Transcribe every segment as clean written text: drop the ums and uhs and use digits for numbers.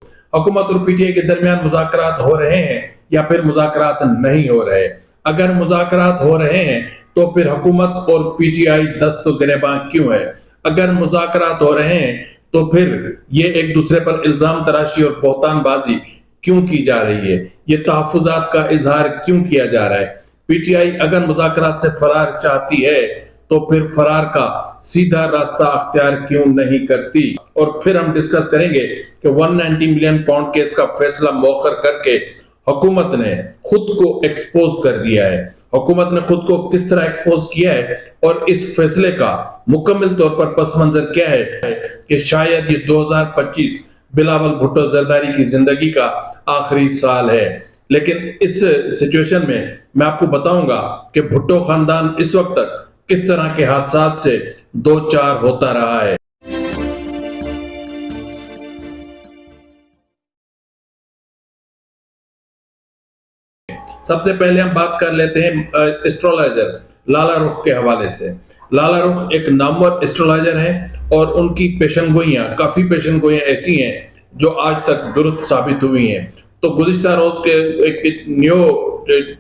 हुकूमत और पीटीआई के दरमियान मुज़ाकरात हो रहे हैं या फिर मुज़ाकरात नहीं हो रहे। अगर मुज़ाकरात हो रहे हैं तो फिर हुकूमत और पीटीआई दस्त गिरेबां क्यों है? अगर मुज़ाकरात हो रहे हैं तो फिर ये एक दूसरे पर इल्जाम तराशी और बहतानबाजी क्यों की जा रही है? ये तहफ़्फ़ुज़ात का इजहार क्यों किया जा रहा है? पीटीआई अगर मुज़ाकरात से फरार चाहती है तो फिर फरार का सीधा रास्ता अख्तियार क्यों नहीं करती? और फिर हम डिस्कस करेंगे कि 190 मिलियन पाउंड केस का फैसला मौखर करके हुकूमत ने खुद को एक्सपोज कर दिया है। हुकूमत ने खुद को किस तरह एक्सपोज किया है और इस फैसले का मुकम्मल तौर पर पस मंजर क्या है कि शायद ये 2025 बिलावल भुट्टो जरदारी की जिंदगी का आखिरी साल है। लेकिन इस सिचुएशन में मैं आपको बताऊंगा कि भुट्टो खानदान इस वक्त तक किस तरह के हादसात से दो चार होता रहा है। सबसे पहले हम बात कर लेते हैं एस्ट्रोलॉजर लाला रुख के हवाले से। लाला रुख एक नामवर एस्ट्रोलॉजर है और उनकी पेशनगोइयां, काफी पेशनगोइयां ऐसी हैं जो आज तक दुरुस्त साबित हुई हैं। तो गुज़िश्ता रोज के एक न्यू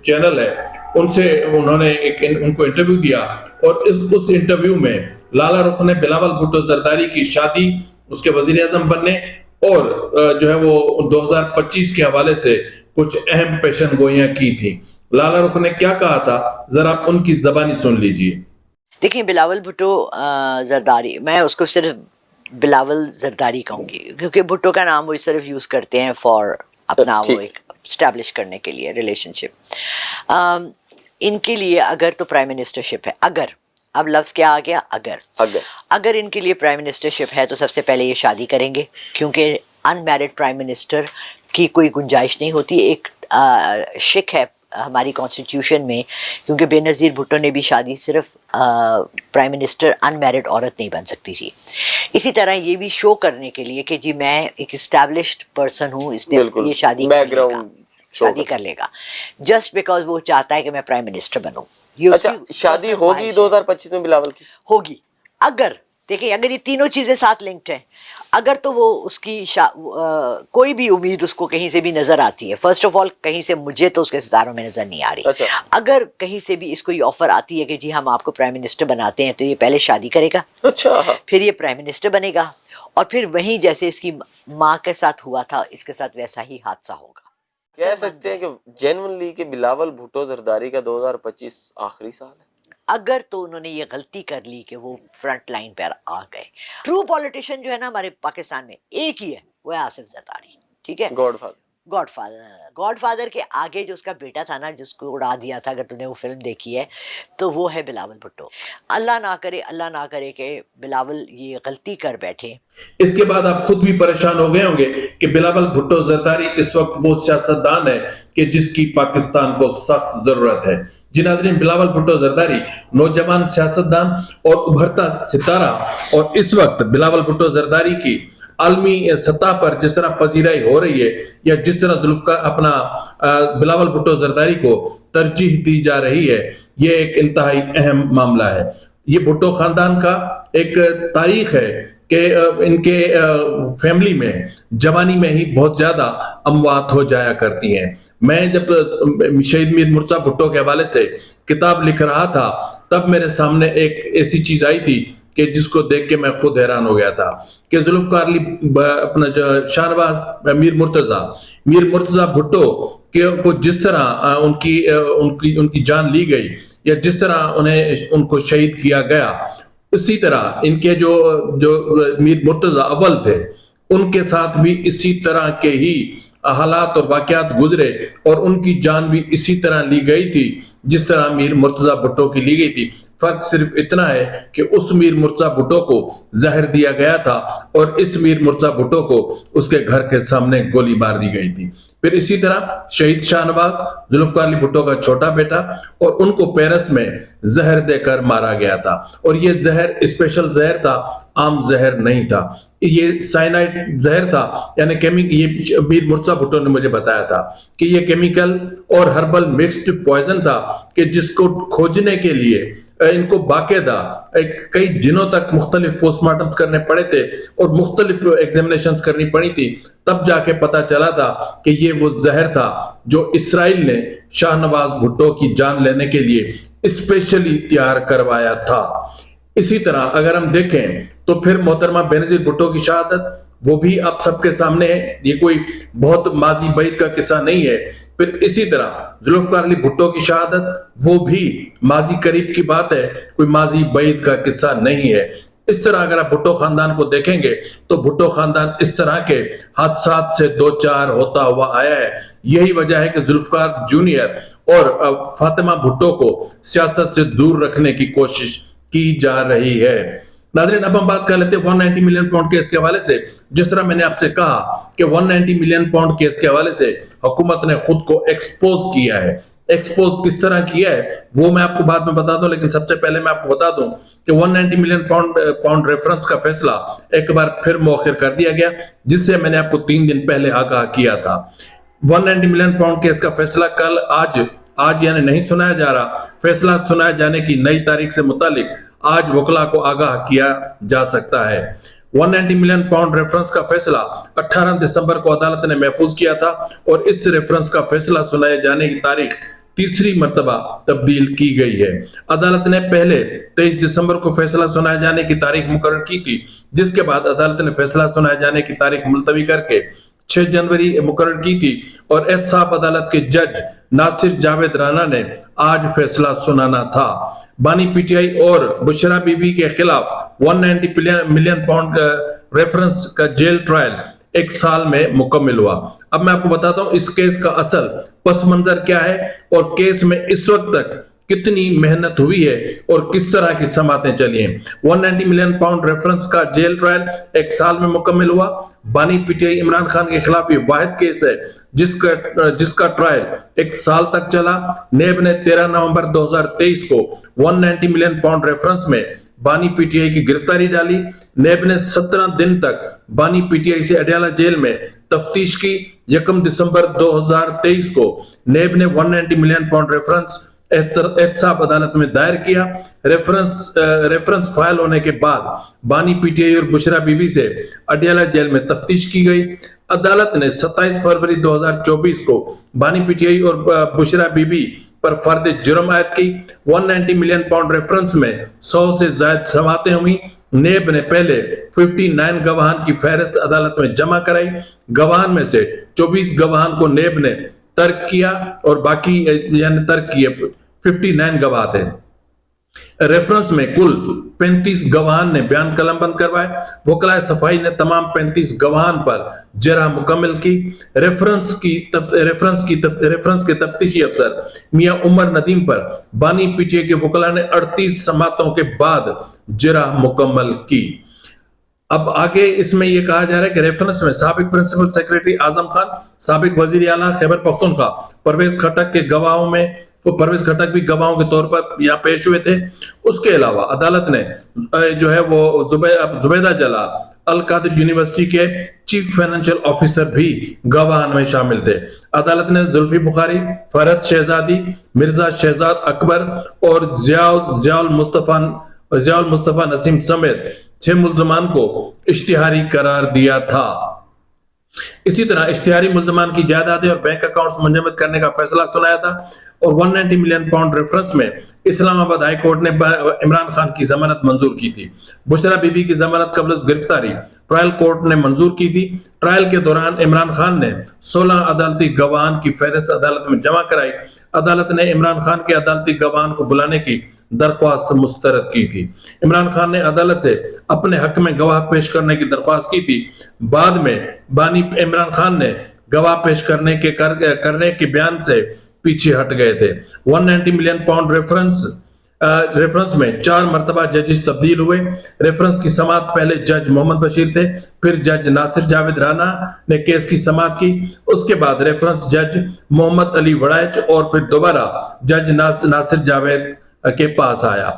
चैनल है, उनसे उन्होंने उनको इंटरव्यू दिया और उस इंटरव्यू में लाला रुख ने बिलावल भुट्टो जरदारी की शादी, उसके वजीर आजम बनने और जो है वो 2025 के हवाले से कुछ अहम पेशन गोइयां की थी। लाला रुख ने क्या कहा था, जरा उनकी जबानी सुन लीजिए। देखिए, बिलावल भुट्टो जरदारी, मैं उसको सिर्फ बिलावल जरदारी कहूँगी क्योंकि भुट्टो का नाम वो सिर्फ यूज़ करते हैं फॉर अपना वो एक स्टैब्लिश करने के लिए रिलेशनशिप। इनके लिए अगर तो प्राइम मिनिस्टरशिप है, अगर, अब लफ्ज़ क्या आ गया, अगर इनके लिए प्राइम मिनिस्टरशिप है तो सबसे पहले ये शादी करेंगे क्योंकि अनमैरिड प्राइम मिनिस्टर की कोई गुंजाइश नहीं होती। एक शिक है हमारी कॉन्स्टिट्यूशन में, क्योंकि बेनज़ीर भुट्टो ने भी शादी सिर्फ प्राइम मिनिस्टर अनमैरिड औरत नहीं बन सकती थी। इसी तरह ये भी शो करने के लिए कि जी मैं एक इस्टेब्लिश्ड पर्सन हूँ, इसलिए ये शादी कर लेगा जस्ट बिकॉज वो चाहता है कि मैं प्राइम मिनिस्टर बनूं। अच्छा, शादी होगी 2025 में बिलावल की? होगी। अगर देखिए, अगर ये तीनों चीजें साथ लिंक्ड हैं, अगर तो वो उसकी कोई भी उम्मीद उसको कहीं से भी नजर आती है। फर्स्ट ऑफ ऑल, कहीं से मुझे तो उसके सितारों में नजर नहीं आ रही। अच्छा। अगर कहीं से भी इसको ये ऑफर आती है कि जी हम आपको प्राइम मिनिस्टर बनाते हैं, तो ये पहले शादी करेगा, अच्छा, फिर ये प्राइम मिनिस्टर बनेगा और फिर वहीं जैसे इसकी माँ के साथ हुआ था, इसके साथ वैसा ही हादसा होगा। कह सकते हैं कि जेन्युइनली कि बिलावल भुट्टो जरदारी का 2025 आखिरी साल है। अगर तो उन्होंने ये गलती कर ली कि वो फ्रंट लाइन पर आ गए। ट्रू पॉलिटिशियन जो है ना हमारे पाकिस्तान में एक ही है, वो है आसिफ जरदारी। ठीक है, गॉडफादर के आगे जो उसका बेटा था ना, जिसको उड़ा दिया था, अगर तूने वो फिल्म देखी है तो वो है बिलावल भुट्टो। अल्लाह ना करे कि बिलावल ये गलती कर बैठे। इसके बाद आप खुद भी परेशान हो गए होंगे कि बिलावल भुट्टो जरदारी इस वक्त वो सियासतदान है कि जिसकी पाकिस्तान को सख्त जरूरत है। जी नाज़रीन, बिलावल भुट्टो जरदारी नौजवान सियासतदान और उभरता सितारा, और इस वक्त बिलावल भुट्टो जरदारी की आलमी सतह पर जिस तरह पजीराई हो रही है, या जिस तरह जुल्फ़िकार अपना बिलावल भुट्टो जरदारी को तरजीह दी जा रही है, ये एक इंतहाई अहम मामला है। ये भुट्टो खानदान का एक तारीख है कि इनके फैमिली में जवानी में ही बहुत ज्यादा अमवात हो जाया करती हैं। मैं जब शहीद मीर मुर्तज़ा भुट्टो के हवाले से किताब लिख रहा था, तब मेरे सामने एक ऐसी चीज आई थी कि जिसको देख के मैं खुद हैरान हो गया था कि जुल्फ़िकार अली अपना जो शाहनवाज मीर मुर्तज़ा भुट्टो को जिस तरह उनकी जान ली गई, या जिस तरह उनको शहीद किया गया, इसी तरह इनके जो मीर मुर्तज़ा अव्वल थे, उनके साथ भी इसी तरह के ही हालात और वाक़यात गुजरे और उनकी जान भी इसी तरह ली गई थी जिस तरह मीर मुर्तज़ा भुट्टो की ली गई थी। फर्क सिर्फ इतना है कि उस मीर मुर्तज़ा भुट्टो को जहर दिया गया था और इस मीर मुर्तज़ा भुट्टो को उसके घर के सामने गोली मार दी गई थी। फिर इसी तरह शहीद शाहनवाज जुल्फ़िकार अली भुट्टो का छोटा बेटा, और उनको पेरिस में जहर देकर मारा गया था, और ये जहर स्पेशल जहर था, आम जहर नहीं था, ये साइनाइड जहर था। यानी ये मीर मुर्तज़ा भुट्टो ने मुझे बताया था कि ये केमिकल और हर्बल मिक्स्ड पॉइजन था कि जिसको खोजने के लिए इनको बाकायदा कई दिनों तक मुख्तलिफ पोस्टमार्टम्स करने पड़े थे और मुख्तलिफ एग्जामिनेशंस करनी पड़ी थी, तब जाके पता चला था कि ये वो जहर था जो इसराइल ने शाहनवाज भुट्टो की जान लेने के लिए स्पेशली तैयार करवाया था। इसी तरह अगर हम देखें तो फिर मोहतरमा बेनजीर भुट्टो की शहादत, वो भी आप सबके सामने है, ये कोई बहुत माजी बैद का किस्सा नहीं है। फिर इसी तरह जुल्फकार अली भुट्टो की शहादत, वो भी माजी करीब की बात है, कोई माजी बैद का किस्सा नहीं है। इस तरह अगर आप भुट्टो खानदान को देखेंगे तो भुट्टो खानदान इस तरह के हादसात से दो चार होता हुआ आया है। यही वजह है कि जुल्फकार जूनियर और फातिमा भुट्टो को सियासत से दूर रखने की कोशिश की जा रही है। नाज़रीन, अब हम बात कर लेते हैं 190 मिलियन पाउंड केस के हवाले से। जिस तरह मैंने आपसे कहा कि 190 मिलियन पाउंड केस के हवाले से हुकूमत ने खुद को एक्सपोज किया है। एक्सपोज किस तरह किया है वो मैं आपको बाद में बता दूं, लेकिन सबसे पहले मैं आपको बता दूं कि 190 मिलियन पाउंड रेफरेंस का फैसला एक बार फिर मौखिर कर दिया गया, जिससे मैंने आपको 3 दिन पहले आगाह किया था। 190 मिलियन पाउंड केस का फैसला कल आज यानी नहीं सुनाया जा रहा। फैसला सुनाए जाने की नई तारीख से मुतालिक आज वकला को आगाह किया जा सकता है। 190 मिलियन पाउंड रेफरेंस का फैसला 18 दिसंबर को अदालत ने महफूज किया था और इस रेफरेंस का फैसला सुनाए जाने की तारीख तीसरी मर्तबा तब्दील की गई है। अदालत ने पहले 23 दिसंबर को फैसला सुनाए जाने की तारीख मुकर्रर की थी, जिसके बाद अदालत ने फैसला सुनाए जाने की तारीख मुलतवी करके 6 जनवरी मुकर्रर की थी और एहतसाब अदालत के जज नासिर जावेद राना ने आज फैसला सुनाना था। बानी पीटीआई और बुशरा बीबी के खिलाफ 190 मिलियन पाउंड रेफरेंस का जेल ट्रायल 1 साल में मुकम्मल हुआ। अब मैं आपको बताता हूं इस केस का असल पस मंजर क्या है और केस में इस वक्त तक कितनी मेहनत हुई है और किस तरह की समातें चली हैं। 190 मिलियन पाउंड रेफरेंस का जेल ट्रायल 1 साल में मुकम्मल हुआ। बानी पीटीआई इमरान खान के खिलाफ ये वाहिद केस है जिसका ट्रायल 1 साल तक चला। नेब ने 13 नवंबर 2023 को 190 मिलियन पाउंड रेफरेंस में बानी पीटीआई की गिरफ्तारी डाली। नेब ने 17 दिन तक बानी पीटीआई से अडयाला जेल में तफ्तीश की। 1 दिसंबर 2023 को नेब ने 190 मिलियन पाउंड रेफरेंस एहतसाब अदालत में दायर किया। रेफरेंस फाइल होने के बाद बानी पीटीआई और बुशरा बीबी से अडयाला जेल में तफ्तीश की गई। अदालत ने 27 फरवरी 2024 को बानी पीटीआई और बुशरा बीबी पर फर्द जुर्म आयद की। 190 मिलियन पाउंड रेफरेंस में 100 से ज्यादा समातें हुई। नेब ने पहले 59 गवाहान की फहरिस्त अदालत में जमा कराई। गवाहान में से 24 गवाहान को नेब ने तर्क किया और बाकी यानी तर्क किए 59 गवाह थे। रेफरेंस में कुल 35 गवाहान ने बयान कलमबंद करवाए। वकलाए सफाई ने तमाम 35 गवाहान पर जरा मुकम्मल की। रेफरेंस के तफ्तीशी अफसर मियां उमर नदीम पर बानी पीटीआई के वकला ने 38 समातों के बाद जरा मुकम्मल की। अब आगे इसमें यह कहा जा रहा है कि रेफरेंस में साबिक प्रिंसिपल सेक्रेटरी आजम खान, साबिक वजीर आला खैबर पख्तूनख्वा परवेज खटक के गवाहों में परवेज खटक भी गवाहों के तौर पर यहाँ पेश हुए थे। उसके अलावा अदालत ने जो है वो जुबैदा जलाल अल कादिर यूनिवर्सिटी के चीफ फाइनेंशियल ऑफिसर भी गवाहान में शामिल थे। अदालत ने जुल्फी बुखारी, फरहत शहजादी, मिर्जा शहजाद अकबर और जियाउल मुस्तफा नसीम समेत 6 मुल्जमान को इश्तिहारी करार दिया था। इसी तरह इश्तिहारी मुल्जमान की जायदादें और बैंक अकाउंट्स मुंजमद करने का फैसला सुनाया था और 190 मिलियन पाउंड रेफरेंस में इस्लामाबाद हाई कोर्ट ने इमरान खान की जमानत मंजूर की थी। बुशरा बीबी की जमानत कबल गिरफ्तारी ट्रायल कोर्ट ने मंजूर की थी। ट्रायल के दौरान इमरान खान ने 16 अदालती गवाहान की फहरिस्त अदालत में जमा कराई। अदालत ने इमरान खान के अदालती गवाहान को बुलाने की दरख्वास्त मुस्तरद की थी। इमरान खान ने अदालत से अपने हक में गवाह पेश करने की दरख्वास्त की थी। बाद में बानी इमरान खान ने गवाह पेश करने के बयान से पीछे हट गए थे। 190 मिलियन पाउंड रेफरेंस में 4 मरतबा जजेस तब्दील हुए। रेफरेंस की समात पहले जज मोहम्मद बशीर थे, फिर जज नासिर जावेद राना ने केस की समात की। उसके बाद रेफरेंस जज मोहम्मद अली वड़ाइच और फिर दोबारा जज नासिर जावेद के पास आया।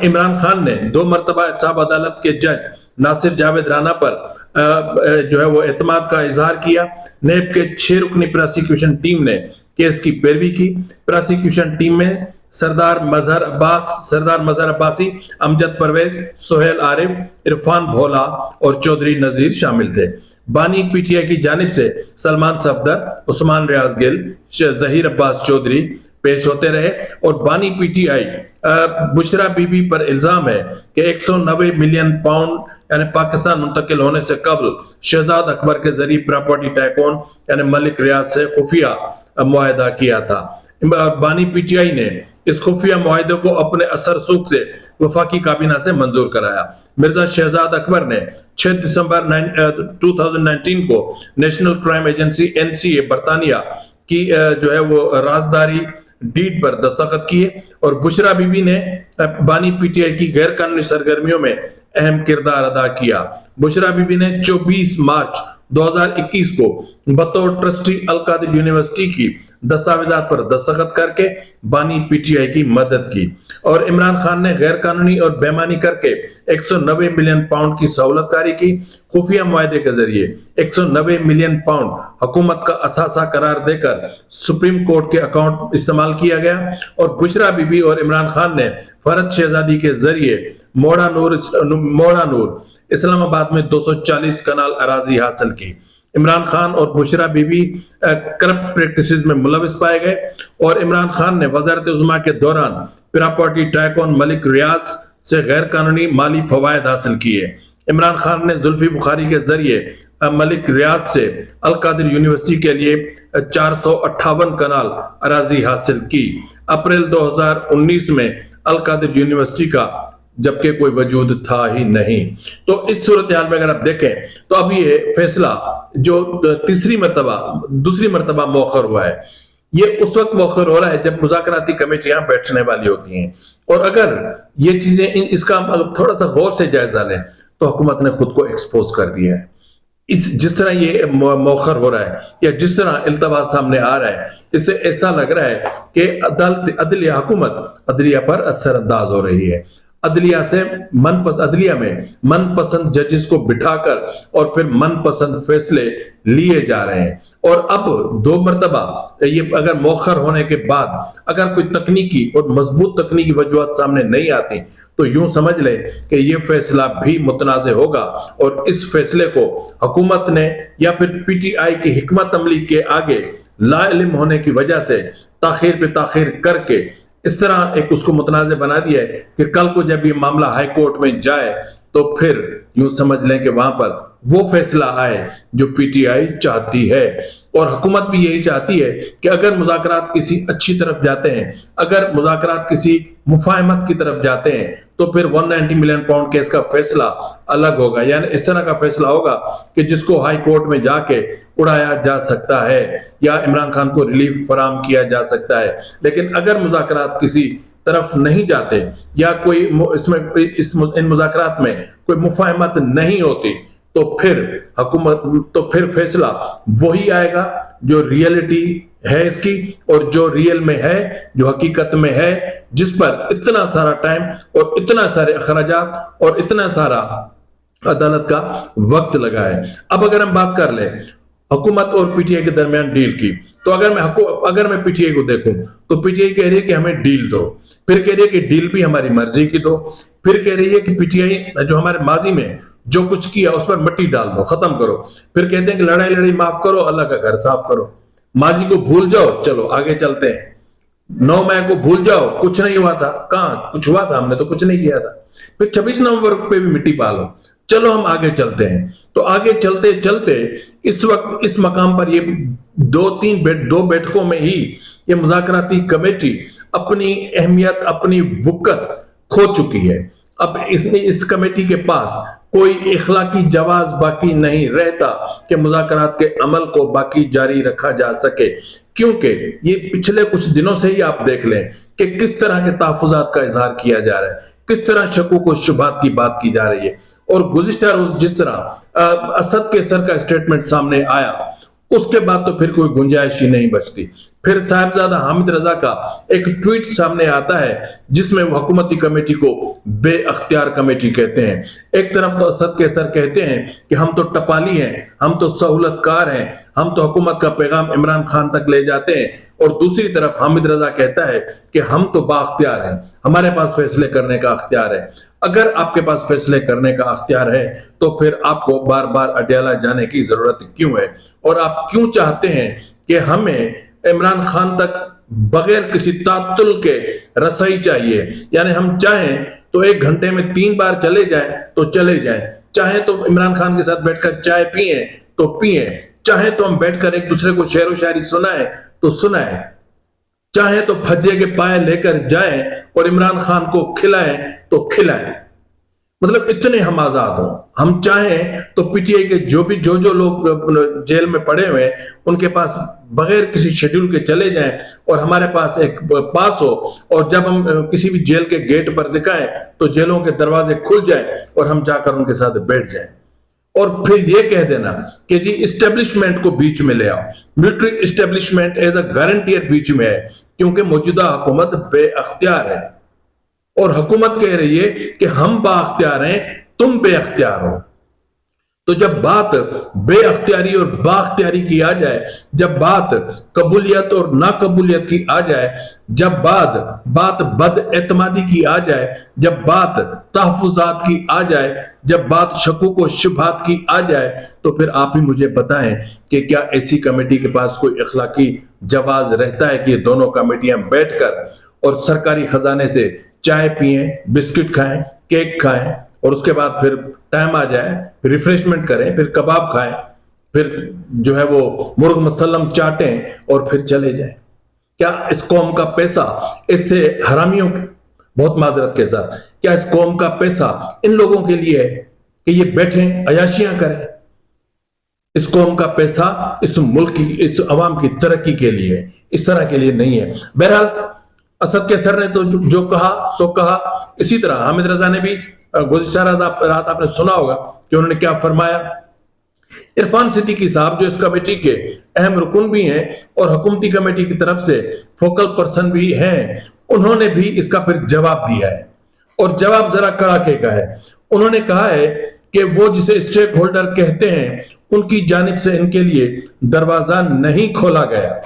इमरान खान ने 2 मरतबा एहतसाब अदालत के जज नासिर जावेद राना पर जो है वो एतमाद का इजहार किया। नेब के 6 रुकनी प्रोसिक्यूशन टीम ने केस की पैरवी की। प्रोसिक्यूशन टीम में सरदार मजहर अब्बासी, अमजद परवेज, सोहेल आरिफ, इरफान भोला और चौधरी नजीर शामिल थे। बानी पीटीआई की जानिब से सलमान सफदर, उस्मान रियाज गिल, जहीर अब्बास चौधरी पेश होते रहे और बानी पीटीआई बुशरा बीबी पर इल्जाम है कि 190 मिलियन पाउंड यानी पाकिस्तान मुंतकिल होने से कबल शहजाद अकबर के जरिए प्रॉपर्टी टाइकून यानी मलिक रियाज से खुफिया मुआहदा किया था। बानी पीटीआई ने इस खुफिया मुआहदे को अपने असर सूख से वफाकी काबीना से मंजूर कराया। मिर्जा शहजाद अकबर ने 6 दिसंबर 2019 को नेशनल क्राइम एजेंसी NCA बरतानिया की जो है वो राजदारी डीड पर दस्तखत किए और बुशरा बीबी ने बानी पीटीआई की गैर कानूनी सरगर्मियों में अहम किरदार अदा किया। बुशरा बीबी ने 24 मार्च 2021 को बतौर ट्रस्टी अलकादिर यूनिवर्सिटी की दस्तावेजात पर दस्तखत करके बानी पीटीआई की मदद की और इमरान खान ने गैर कानूनी और बेईमानी करके 190 मिलियन पाउंड की सहूलतकारी की। खुफिया मुआहदे के जरिए 190 मिलियन पाउंड हुकूमत का असासा करार देकर सुप्रीम कोर्ट के अकाउंट इस्तेमाल किया गया और बुशरा बीबी और इमरान खान ने फरद शहजादी के जरिए मोड़ा नूर इस्लामाबाद में 240 कनाल अराजी हासिल की। इमरान खान और बुशरा बीबी करप्ट प्रैक्टिसेस में मुलविस पाए गए और इमरान खान ने वज़ारत उज़्मा के दौरान प्रॉपर्टी टाइकून मलिक रियाज से गैर कानूनी माली फवायद हासिल किए। इमरान खान ने जुल्फी बुखारी के जरिए मलिक रियाज से अलकादिर यूनिवर्सिटी के लिए 458 कनाल अराजी हासिल की। अप्रैल 2019 में अलकादिर यूनिवर्सिटी का जबकि कोई वजूद था ही नहीं। तो इस सूरत हाल में अगर आप देखें तो अब ये फैसला जो दूसरी मरतबा मौखर हुआ है, ये उस वक्त मौखर हो रहा है जब मुज़ाकराती कमेटियां बैठने वाली होती हैं और अगर ये चीजें इसका थोड़ा सा गौर से जायजा लें तो हुकूमत ने खुद को एक्सपोज कर दिया है। जिस तरह ये मौखर हो रहा है या जिस तरह इल्तवाज सामने आ रहा है, इससे ऐसा लग रहा है कि अदलिया हुकूमत अदलिया पर असरअंदाज हो रही है। अदलिया में मनपसंद जजेस को बिठाकर और फिर मनपसंद फैसले लिए जा रहे हैं और अब 2 मरतबा ये अगर मौखर होने के बाद अगर कोई तकनीकी और मजबूत तकनीकी वजूहत सामने नहीं आती तो यूं समझ ले कि ये फैसला भी मुतनाज़ होगा और इस फैसले को हुकूमत ने या फिर पीटीआई की हिकमत अमली के आगे लाइल्म होने की वजह से ताखीर पे ताखीर करके इस तरह एक उसको मुतनाज़ बना दिया है कि कल को जब ये मामला हाई कोर्ट में जाए तो फिर यूं समझ लें कि वहां पर वो फैसला आए जो पीटीआई चाहती है और हुकूमत भी यही चाहती है कि अगर मुज़ाकरात किसी अच्छी तरफ जाते हैं, अगर मुज़ाकरात किसी मुफाहमत की तरफ जाते हैं तो फिर 190 मिलियन पाउंड केस का फैसला अलग होगा, यानी इस तरह का फैसला होगा कि जिसको हाई कोर्ट में जाके उड़ाया जा सकता है या इमरान खान को रिलीफ फराम किया जा सकता है। लेकिन अगर मुज़ाकरात किसी तरफ नहीं जाते या कोई इन मुज़ाकरात में कोई मुफाहमत नहीं होती तो फिर फैसला वही आएगा जो रियलिटी है इसकी और जो रियल में है, जो हकीकत में है, जिस पर इतना सारा टाइम और इतना सारे अखराजात और इतना सारा अदालत का वक्त लगा है। अब अगर हम बात कर ले हुकूमत और पीटीआई के दरमियान डील की, तो अगर मैं पीटीआई को देखूं तो पीटीआई कह रही है कि हमें डील दो, फिर कह रही है कि डील भी हमारी मर्जी की दो, फिर कह रही है कि पीटीआई जो हमारे माजी में जो कुछ किया उस पर मिट्टी डाल दो, खत्म करो, फिर कहते हैं कि लड़ाई माफ करो, अल्लाह का घर साफ करो, माजी को भूल जाओ, चलो आगे चलते हैं, 9 मई को भूल जाओ, कुछ नहीं हुआ था, कहां कुछ हुआ था, हमने तो कुछ नहीं किया था, फिर 26 नवंबर पे भी मिट्टी पालो, चलो हम आगे चलते हैं। तो आगे चलते चलते इस वक्त इस मकाम पर ये 2 बैठकों में ही ये मुज़ाकराती कमेटी अपनी अहमियत, अपनी वक़्त खो चुकी है। अब इस कमेटी के पास कोई इखलाकी जवाज बाकी नहीं रहता कि मुज़ाकरात के अमल को बाकी जारी रखा जा सके, क्योंकि ये पिछले कुछ दिनों से ही आप देख लें कि किस तरह के तहफ़्फ़ुज़ात का इजहार किया जा रहा है, किस तरह शक़ूक़ व शुबहात की बात की जा रही है। और गुज़िश्ता रोज जिस तरह असद के सर का स्टेटमेंट सामने आया उसके बाद तो फिर कोई गुंजाइश ही नहीं बचती। फिर साहिबजादा हामिद रजा का एक ट्वीट सामने आता है जिसमें वो हुकूमती कमेटी को बेअख्तियार कमेटी कहते हैं। एक तरफ तो असद कैसर कहते हैं कि हम तो टपाली हैं, हम तो सहूलतकार हैं, हम तो हुकूमत का पैगाम इमरान खान तक ले जाते हैं, और दूसरी तरफ हामिद रजा कहता है कि हम तो बाख्तियार हैं, हमारे पास फैसले करने का अख्तियार है। अगर आपके पास फैसले करने का अख्तियार है तो फिर आपको बार बार अडयाला जाने की जरूरत क्यों है, और आप क्यों चाहते हैं कि हमें इमरान खान तक बगैर किसी तातुल के रसाई चाहिए? यानी हम चाहें तो 1 घंटे में 3 बार चले जाएं तो चले जाएं, चाहे तो इमरान खान के साथ बैठकर चाय पिए तो पिए, चाहे तो हम बैठकर एक दूसरे को शेरो शायरी सुनाएं तो सुनाएं, चाहे तो फज्जे के पाए लेकर जाएं और इमरान खान को खिलाएं तो खिलाएं। मतलब इतने हम आजाद हों। हम चाहें तो पीटीआई के जो लोग जेल में पड़े हुए हैं उनके पास बगैर किसी शेड्यूल के चले जाएं और हमारे पास एक पास हो, और जब हम किसी भी जेल के गेट पर दिखाएं तो जेलों के दरवाजे खुल जाएं और हम जाकर उनके साथ बैठ जाएं, और फिर ये कह देना कि जी इस्टेब्लिशमेंट को बीच में ले आओ। Military establishment as a guarantor बीच में है क्योंकि मौजूदा हुकूमत बेअख्तियार है, और हुकूमत कह रही है कि हम बाख्तियार हैं, तुम बेअख्तियार हो। तो जब बात बेअख्तियारी और बाख्तियारी की आ जाए, जब बात कबूलियत और नाकबूलियत की आ जाए, जब बात बदएतमादी की आ जाए, जब बात तहफुजात की आ जाए, जब बात शकूक व शुबहात की आ जाए, तो फिर आप ही मुझे बताएं कि क्या ऐसी कमेटी के पास कोई अखलाकी जवाज रहता है कि ये दोनों कमेटियां बैठकर और सरकारी खजाने से चाय पिए, बिस्किट खाएं, केक खाएं, और उसके बाद फिर टाइम आ जाए फिर रिफ्रेशमेंट करें, फिर कबाब खाएं, फिर जो है वो मुर्ग मुसल्लम चाटें और फिर चले जाएं? क्या इस कौम का पैसा इससे हरामियों, बहुत माजरत के साथ, क्या इस कौम का पैसा इन लोगों के लिए है कि ये बैठें अयाशियां करें? इस कौम का पैसा इस मुल्क की, इस अवाम की तरक्की के लिए, इस तरह के लिए नहीं है। बहरहाल असद कैसर ने तो जो कहा सो कहा। इसी तरह हामिद रजा ने भी गुज़िश्ता रात आपने सुना होगा कि उन्होंने क्या फरमाया। इरफान सिद्दीकी साहब जो इस कमेटी के अहम रुकन भी हैं और हुकूमती कमेटी की तरफ से फोकल पर्सन भी हैं, उन्होंने भी इसका फिर जवाब दिया है, और जवाब जरा कड़ाके का है। उन्होंने कहा है कि वो जिसे स्टेक होल्डर कहते हैं उनकी जानिब से इनके लिए दरवाजा नहीं खोला गया।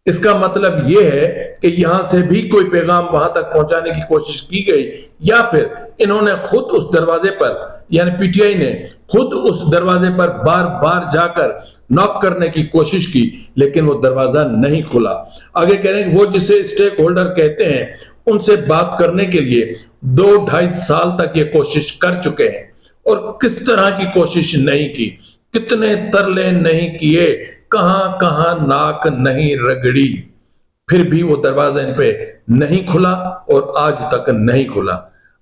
इसका मतलब यह है कि यहां से भी कोई पैगाम वहां तक पहुंचाने की कोशिश की गई, या फिर इन्होंने खुद उस दरवाजे पर, यानी पीटीआई ने खुद उस दरवाजे पर बार बार जाकर नॉक करने की कोशिश की, लेकिन वो दरवाजा नहीं खुला। आगे कह रहे हैं वो जिसे स्टेक होल्डर कहते हैं उनसे बात करने के लिए 2-2.5 साल तक ये कोशिश कर चुके हैं, और किस तरह की कोशिश नहीं की, कितने तरले नहीं किए, कहां कहां नाक नहीं रगड़ी, फिर भी वो दरवाजा इन पे नहीं खुला और आज तक नहीं खुला।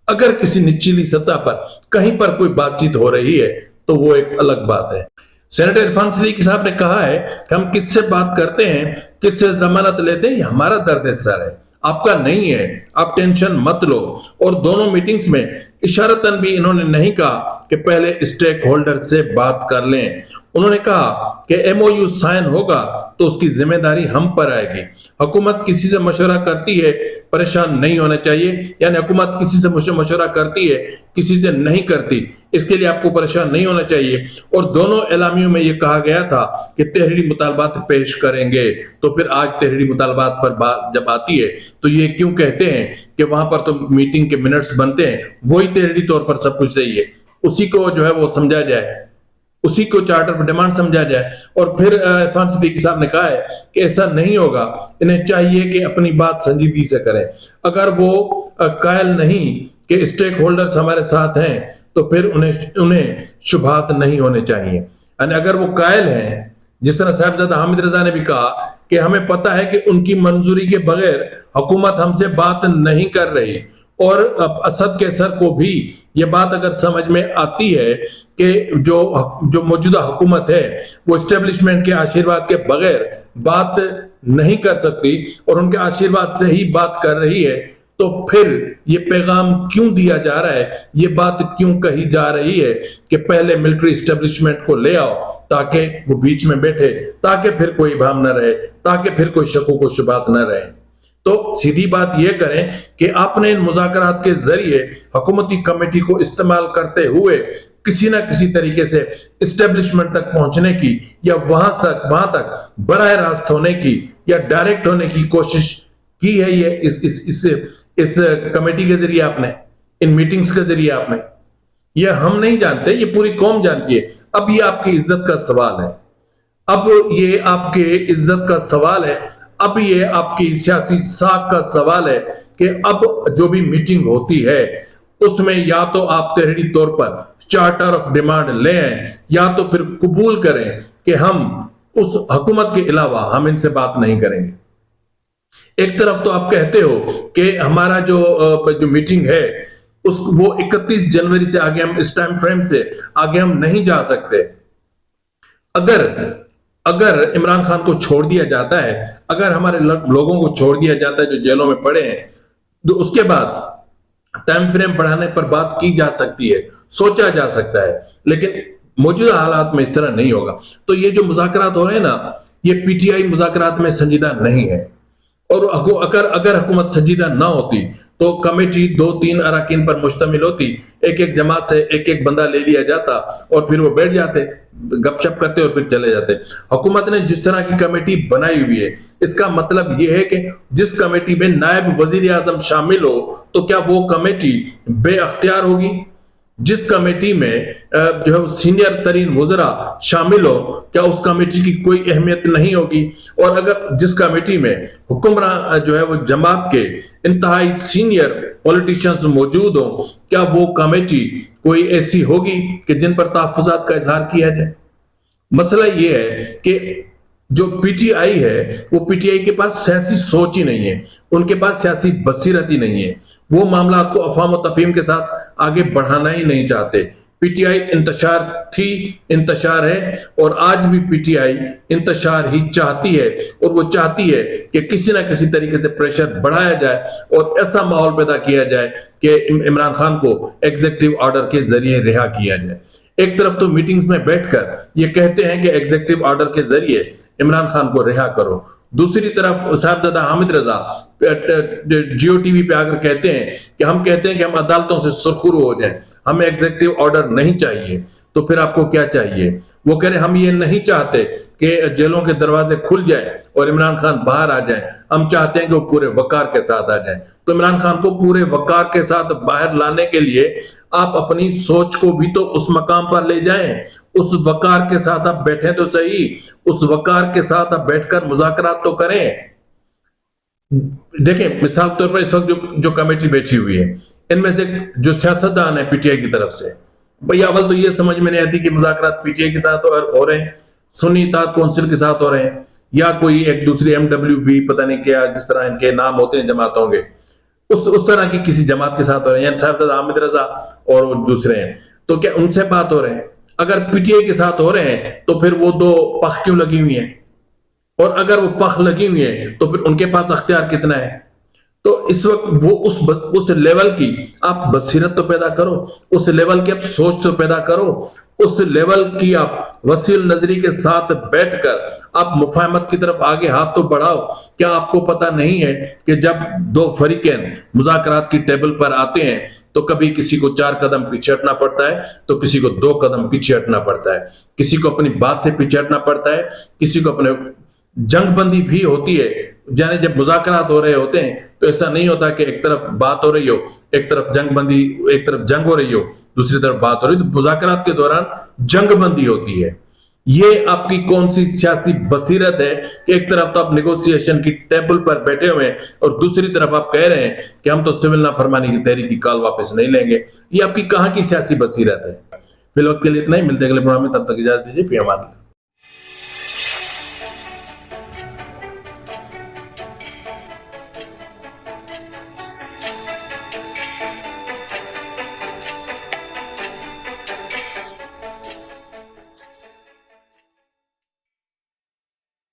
अगर किसी निचली सतह पर कहीं पर कोई बातचीत हो रही है तो वो एक अलग बात है। सेनेटर इरफान सिद्दीकी साहब ने कहा है कि हम किससे बात करते हैं, किससे जमानत लेते हैं, ये हमारा दर्द सर है, आपका नहीं है, आप टेंशन मत लो। और दोनों मीटिंग्स में इशारतन भी इन्होंने नहीं कहा कि पहले स्टेक होल्डर से बात कर लें। उन्होंने कहा कि एमओयू साइन होगा तो उसकी जिम्मेदारी हम पर आएगी। हुकूमत किसी से मशवरा करती है, परेशान नहीं होना चाहिए, यानी हुकूमत किसी से मशवरा करती है, किसी से नहीं करती, इसके लिए आपको परेशान नहीं होना चाहिए। और दोनों एलामियों में यह कहा गया था कि तहरीरी मुतालबात पेश करेंगे, तो फिर आज तहरीरी मुतालबात पर बात जब आती है तो ये क्यों कहते हैं कि वहां पर तो मीटिंग के मिनट्स बनते हैं, वही तहरीरी तौर पर सब कुछ सही है, उसी को जो है वो समझा जाए, उसी को चार्टर ऑफ डिमांड समझा जाए। और फिर इरफान सिद्दीकी साहब ने कहा है कि ऐसा नहीं होगा, इन्हें चाहिए कि अपनी बात संजीदगी से करें। अगर वो कायल नहीं कि स्टेक होल्डर्स हमारे साथ हैं तो फिर उन्हें शुभात नहीं होने चाहिए। यानी अगर वो कायल हैं, जिस तरह साहिबजादा हामिद रजा ने भी कहा कि हमें पता है कि उनकी मंजूरी के बगैर हुकूमत हमसे बात नहीं कर रही, और असद कैसर को भी ये बात अगर समझ में आती है कि जो मौजूदा हुकूमत है वो एस्टेब्लिशमेंट के आशीर्वाद के बगैर बात नहीं कर सकती और उनके आशीर्वाद से ही बात कर रही है, तो फिर ये पैगाम क्यों दिया जा रहा है, ये बात क्यों कही जा रही है कि पहले मिलिट्री एस्टेब्लिशमेंट को ले आओ, ताकि वो बीच में बैठे, ताकि फिर कोई भाम न रहे, ताकि फिर कोई शकों को शुबात न रहे। तो सीधी बात यह करें कि आपने इन मुज़ाकरात के जरिए हुकूमती कमेटी को इस्तेमाल करते हुए किसी ना किसी तरीके से इस्टेब्लिशमेंट तक पहुंचने की या वहां तक बराह रास्त होने की या डायरेक्ट होने की कोशिश की है। ये इस कमेटी के जरिए आपने, इन मीटिंग्स के जरिए आपने, ये हम नहीं जानते, ये पूरी कौम जानती है। अब ये आपकी इज्जत का सवाल है, अब ये आपके इज्जत का सवाल है, अब ये आपकी सियासी साख का सवाल है कि अब जो भी मीटिंग होती है उसमें या तो आप तहरीरी तौर पर चार्टर ऑफ डिमांड लें या तो फिर कबूल करें कि हम उस हुकूमत के अलावा हम इनसे बात नहीं करेंगे। एक तरफ तो आप कहते हो कि हमारा जो मीटिंग है वो 31 जनवरी से आगे, हम इस टाइम फ्रेम से आगे हम नहीं जा सकते। अगर इमरान खान को छोड़ दिया जाता है, अगर हमारे लोगों को छोड़ दिया जाता है जो जेलों में पड़े हैं, तो उसके बाद टाइम फ्रेम बढ़ाने पर बात की जा सकती है, सोचा जा सकता है, लेकिन मौजूदा हालात में इस तरह नहीं होगा। तो ये जो मुज़ाकरात हो रहे हैं ना, ये पीटीआई मुज़ाकरात में संजीदा नहीं है। और अगर हुकूमत संजीदा ना होती तो कमेटी 2-3 अरकान पर मुश्तमिल होती, एक एक जमात से एक एक बंदा ले लिया जाता और फिर वो बैठ जाते, गपशप करते और फिर चले जाते। हुकूमत ने जिस तरह की कमेटी बनाई हुई है, इसका मतलब यह है कि जिस कमेटी में नायब वजीर आजम शामिल हो तो क्या वो कमेटी बेअख्तियार होगी? जिस कमेटी में जो है सीनियर तरीन वज़रा शामिल हो, क्या उस कमेटी की कोई अहमियत नहीं होगी? और अगर जिस कमेटी में हुक्मरान जो है वो जमात के इंतहाई सीनियर पॉलिटिशियंस मौजूद हो, क्या वो कमेटी कोई ऐसी होगी कि जिन पर तहफ़्फ़ुज़ात का इजहार किया जाए? मसला ये है कि जो पीटीआई है वो पीटीआई के पास सियासी सोच ही नहीं है, उनके पास सियासी बसीरत ही नहीं है। वो मामला को अफ़वाह व तफ़हीम के साथ आगे बढ़ाना ही नहीं चाहते। पीटीआई इंतशार थी, इंतशार है, और आज भी पीटीआई इंतशार ही चाहती है। और वो चाहती है कि किसी ना किसी तरीके से प्रेशर बढ़ाया जाए और ऐसा माहौल पैदा किया जाए कि इमरान खान को एग्जीक्यूटिव ऑर्डर के जरिए रिहा किया जाए। एक तरफ तो मीटिंग्स में बैठकर ये कहते हैं कि एग्जीक्यूटिव ऑर्डर के जरिए इमरान खान को रिहा करो, दूसरी तरफ साहिबजादा हामिद रजा जियो टीवी पे आकर कहते हैं कि हम कहते हैं कि हम अदालतों से सुरखरू हो जाएं, हमें एग्जीक्यूटिव ऑर्डर नहीं चाहिए। तो फिर आपको क्या चाहिए? वो कह रहे हम ये नहीं चाहते कि जेलों के दरवाजे खुल जाए और इमरान खान बाहर आ जाए, हम चाहते हैं कि वो पूरे वकार के साथ आ जाए। तो इमरान खान को पूरे वकार के साथ बाहर लाने के लिए आप अपनी सोच को भी तो उस मकाम पर ले जाएं, उस वकार के साथ आप बैठें तो सही, उस वकार के साथ आप बैठकर मुज़ाकरात तो करें। देखें, मिसाल तौर पर इस वक्त जो कमेटी बैठी हुई है, इनमें से जो सियासतदान है पीटीआई की तरफ से, भैया अव्वल तो ये समझ में नहीं आती कि मुज़ाकरात पीटीआई के साथ हो रहे हैं, सुन्नी इत्तेहाद कौंसिल के साथ हो रहे हैं, या कोई एक दूसरी MWV पता नहीं क्या जिस तरह इनके नाम होते हैं जमातों के, उस तरह की किसी जमात के साथ हो रहे हैं, साहिबजादा हामिद रजा और दूसरे हैं, तो क्या उनसे बात हो रहे हैं? अगर पीटीआई के साथ हो रहे हैं तो फिर वो दो पख क्यों लगी हुई है? और अगर वो पख लगी हुई है तो फिर उनके पास अख्तियार कितना है? तो इस वक्त वो उस लेवल की आप बसीरत तो पैदा करो, उस लेवल की आप सोच तो पैदा करो, उस लेवल की आप वसील नजरी के साथ बैठकर आप मुफाहमत की तरफ आगे हाथ तो बढ़ाओ। क्या आपको पता नहीं है कि जब दो फरीकैन मुज़ाकरात की टेबल पर आते हैं तो कभी किसी को 4 कदम पीछे हटना पड़ता है, तो किसी को 2 कदम पीछे हटना पड़ता है, किसी को अपनी बात से पीछे हटना पड़ता है, किसी को अपने जंगबंदी भी होती है। यानी जब मुज़ाकरात हो रहे होते हैं तो ऐसा नहीं होता कि एक तरफ बात हो रही हो, एक तरफ जंगबंदी, एक तरफ जंग हो रही हो, दूसरी तरफ बात हो रही, तो मुज़ाकरात के दौरान जंगबंदी होती है। ये आपकी कौन सी सियासी बसीरत है कि एक तरफ तो आप नेगोशिएशन की टेबल पर बैठे हुए हैं और दूसरी तरफ आप कह रहे हैं कि हम तो सिविल नाफरमानी की तहरीक की कॉल वापस नहीं लेंगे। ये आपकी कहां की सियासी बसीरत है? फिलहाल के लिए इतना ही, मिलते हैं अगले प्रोग्राम में, तब तक इजाजत दीजिए। फिर अमान।